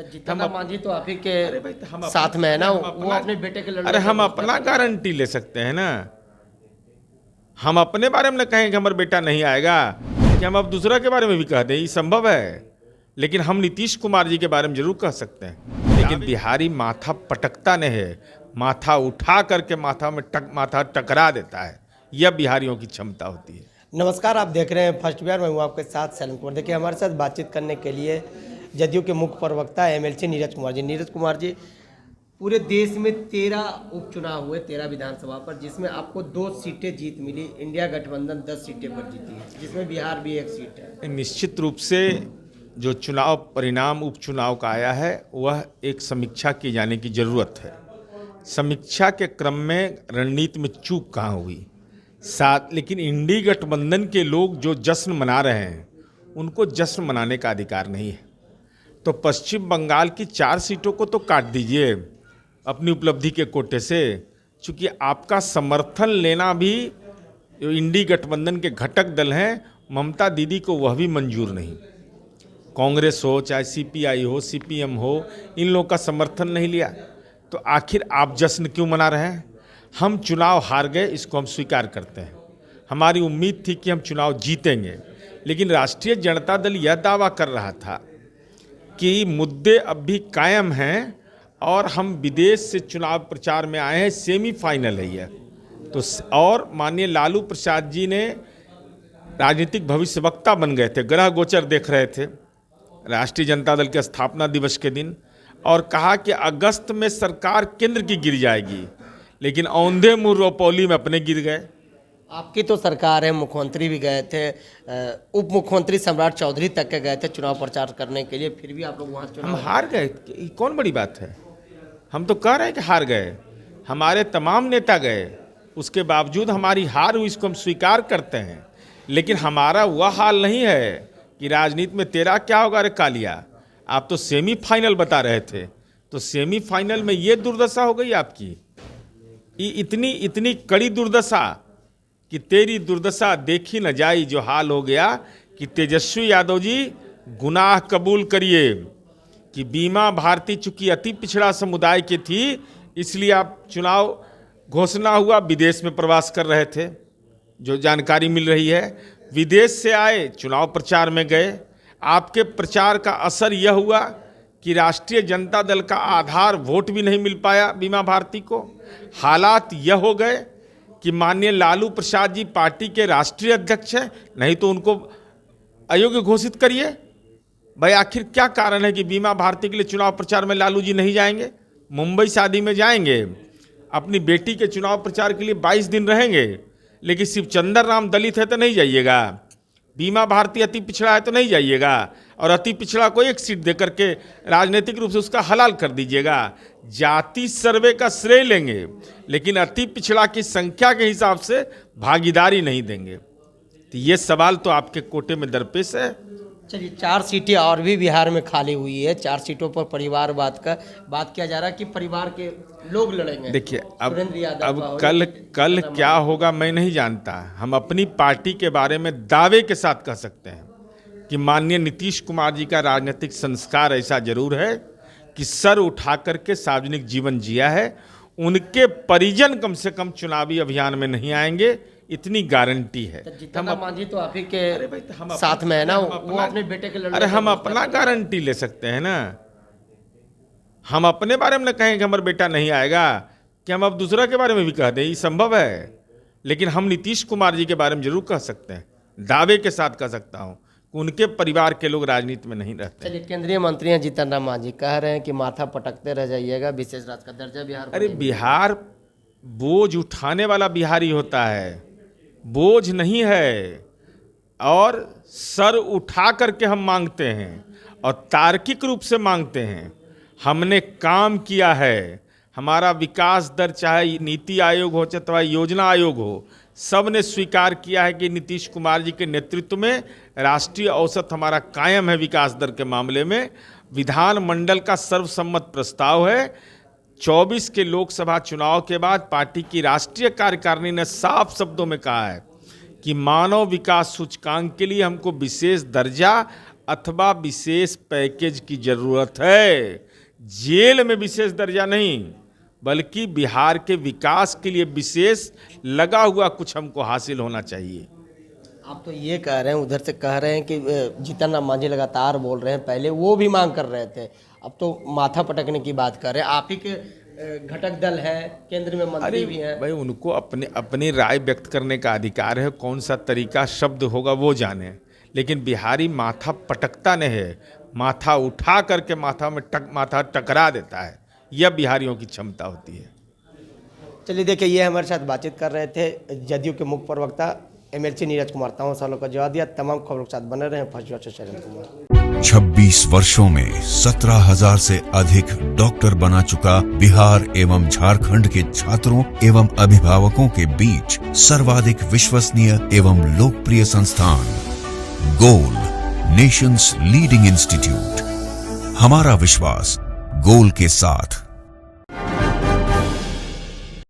जीतन मांझी तो आप ही के अरे भाई, हम साथ में है ना, वो अपना- अपने बेटे के लड़ने अरे का हम सोचते अपना हैं। गारंटी ले सकते हैं ना। हम अपने बारे में न कहें कि हमारा बेटा नहीं आएगा, कि हम अब दूसरा के बारे में भी कह दें, ये संभव है। लेकिन हम नीतीश कुमार जी के बारे में जरूर कह सकते हैं। लेकिन बिहारी माथा पटकता नहीं है, माथा उठा करके माथा टकरा देता है। यह बिहारियों की क्षमता होती है। नमस्कार, आप देख रहे हैं फर्स्ट बिहार। मैं हूँ आपके साथ सैलन कुमार। देखिए, हमारे साथ बातचीत करने के लिए जदयू के मुख्य प्रवक्ता एमएलसी नीरज कुमार जी। नीरज कुमार जी, पूरे देश में 13 उपचुनाव हुए, 13 विधानसभा पर, जिसमें आपको 2 सीटें जीत मिली। इंडिया गठबंधन 10 सीटें पर जीती है, जिसमें बिहार भी 1 सीट है। निश्चित रूप से जो चुनाव परिणाम उपचुनाव का आया है, वह एक समीक्षा की जाने की जरूरत है। समीक्षा के क्रम में रणनीति में चूक कहाँ हुई साथ, लेकिन इंडी गठबंधन के लोग जो जश्न मना रहे हैं, उनको जश्न मनाने का अधिकार नहीं है। तो पश्चिम बंगाल की 4 सीटों को तो काट दीजिए अपनी उपलब्धि के कोटे से, चूंकि आपका समर्थन लेना भी जो इंडी गठबंधन के घटक दल हैं, ममता दीदी को वह भी मंजूर नहीं। कांग्रेस हो, चाहे सीपीआई हो, सीपीएम हो, इन लोगों का समर्थन नहीं लिया। तो आखिर आप जश्न क्यों मना रहे हैं? हम चुनाव हार गए, इसको हम स्वीकार करते हैं। हमारी उम्मीद थी कि हम चुनाव जीतेंगे, लेकिन राष्ट्रीय जनता दल यह दावा कर रहा था कि मुद्दे अब भी कायम हैं और हम विदेश से चुनाव प्रचार में आए हैं, सेमीफाइनल है यह। तो और माननीय लालू प्रसाद जी ने राजनीतिक भविष्यवक्ता बन गए थे, ग्रह गोचर देख रहे थे राष्ट्रीय जनता दल के स्थापना दिवस के दिन, और कहा कि अगस्त में सरकार केंद्र की गिर जाएगी, लेकिन औंधे मुंह रोपौली में अपने गिर गए। आपकी तो सरकार है, मुख्यमंत्री भी गए थे, उप मुख्यमंत्री सम्राट चौधरी तक के गए थे चुनाव प्रचार करने के लिए, फिर भी आप लोग वहाँ हम चुनाव हार गए, ये कौन बड़ी बात है? हम तो कह रहे हैं कि हार गए, हमारे तमाम नेता गए, उसके बावजूद हमारी हार हुई, इसको हम स्वीकार करते हैं। लेकिन हमारा वह हाल नहीं है कि राजनीति में तेरा क्या होगा। अरे कालिया, आप तो सेमीफाइनल बता रहे थे, तो सेमीफाइनल में ये दुर्दशा हो गई आपकी, इतनी कड़ी दुर्दशा कि तेरी दुर्दशा देखी न जाई। जो हाल हो गया कि तेजस्वी यादव जी गुनाह कबूल करिए कि बीमा भारती चूंकि अति पिछड़ा समुदाय की थी, इसलिए आप चुनाव घोषणा हुआ, विदेश में प्रवास कर रहे थे, जो जानकारी मिल रही है। विदेश से आए, चुनाव प्रचार में गए, आपके प्रचार का असर यह हुआ कि राष्ट्रीय जनता दल का आधार वोट भी नहीं मिल पाया बीमा भारती को। हालात यह हो गए कि माननीय लालू प्रसाद जी पार्टी के राष्ट्रीय अध्यक्ष हैं, नहीं तो उनको अयोग्य घोषित करिए। भाई आखिर क्या कारण है कि बीमा भारती के लिए चुनाव प्रचार में लालू जी नहीं जाएंगे? मुंबई शादी में जाएंगे, अपनी बेटी के चुनाव प्रचार के लिए 22 दिन रहेंगे, लेकिन शिवचंद्र राम दलित है तो नहीं जाइएगा, बीमा भारती अति पिछड़ा है तो नहीं जाइएगा, और अति पिछड़ा को 1 सीट दे करके राजनीतिक रूप से उसका हलाल कर दीजिएगा। जाति सर्वे का श्रेय लेंगे, लेकिन अति पिछड़ा की संख्या के हिसाब से भागीदारी नहीं देंगे। तो ये सवाल तो आपके कोटे में दरपेश है। चलिए, 4 सीटें और भी बिहार में खाली हुई है। 4 सीटों पर परिवारवाद का बात किया जा रहा है कि परिवार के लोग लड़ेंगे। देखिए, सुरेंद्र यादव अब का कल क्या होगा मैं नहीं जानता। हम अपनी पार्टी के बारे में दावे के साथ कह सकते हैं कि माननीय नीतीश कुमार जी का राजनीतिक संस्कार ऐसा जरूर है कि सर उठा करके सार्वजनिक जीवन जिया है। उनके परिजन कम से कम चुनावी अभियान में नहीं आएंगे, इतनी गारंटी है। जीतन मांझी तो आप ही के अरे भाई, हम साथ में है ना, हम वो अपने बेटे के लड़ने अरे का हम सोचते अपना हैं। गारंटी ले सकते हैं ना। हम अपने बारे में न कहें कि हमारा बेटा नहीं आएगा, कि हम अब दूसरा के बारे में भी कह दें, ये संभव है। लेकिन हम नीतीश कुमार जी के बारे में जरूर कह सकते हैं, दावे के साथ कह सकता हूं कि उनके परिवार के लोग राजनीति में नहीं रहते। चलिए, केंद्रीय मंत्री हैं जीतन राम मांझी, कह रहे हैं कि माथा पटकते रह जाइएगा, विशेष राज्य का दर्जा बिहार। अरे बिहार बोझ उठाने वाला बिहारी होता है, बोझ नहीं है। और सर उठा करके हम मांगते हैं और तार्किक रूप से मांगते हैं। हमने काम किया है, हमारा विकास दर चाहे नीति आयोग हो चाहे योजना आयोग हो, सब ने स्वीकार किया है कि नीतीश कुमार जी के नेतृत्व में राष्ट्रीय औसत हमारा कायम है विकास दर के मामले में। विधानमंडल का सर्वसम्मत प्रस्ताव है। 24 के लोकसभा चुनाव के बाद पार्टी की राष्ट्रीय कार्यकारिणी ने साफ शब्दों में कहा है कि मानव विकास सूचकांक के लिए हमको विशेष दर्जा अथवा विशेष पैकेज की जरूरत है। जेल में विशेष दर्जा नहीं, बल्कि बिहार के विकास के लिए विशेष लगा हुआ कुछ हमको हासिल होना चाहिए। आप तो ये कह रहे हैं, उधर से कह रहे हैं कि जीतन राम मांझी लगातार बोल रहे हैं, पहले वो भी मांग कर रहे थे, अब तो माथा पटकने की बात कर रहे हैं। आप ही के घटक दल है, केंद्र में मंत्री भी हैं। भाई उनको अपनी राय व्यक्त करने का अधिकार है, कौन सा तरीका शब्द होगा वो जाने, लेकिन बिहारी माथा पटकता नहीं है, माथा उठा करके माथा टकरा देता है। यह बिहारियों की क्षमता होती है। चलिए देखिए, ये हमारे साथ बातचीत कर रहे थे जदयू के मुख्य प्रवक्ता एमएलसी नीरज कुमार। तमाम सवालों का जवाब दिया। तमाम खबरों के साथ बने रहे फर्स्ट न्यूज से शैलेंद्र कुमार। 26 वर्षों में 17,000 से अधिक डॉक्टर बना चुका बिहार एवं झारखंड के छात्रों एवं अभिभावकों के बीच सर्वाधिक विश्वसनीय एवं लोकप्रिय संस्थान गोल, नेशंस लीडिंग इंस्टीट्यूट। हमारा विश्वास गोल के साथ।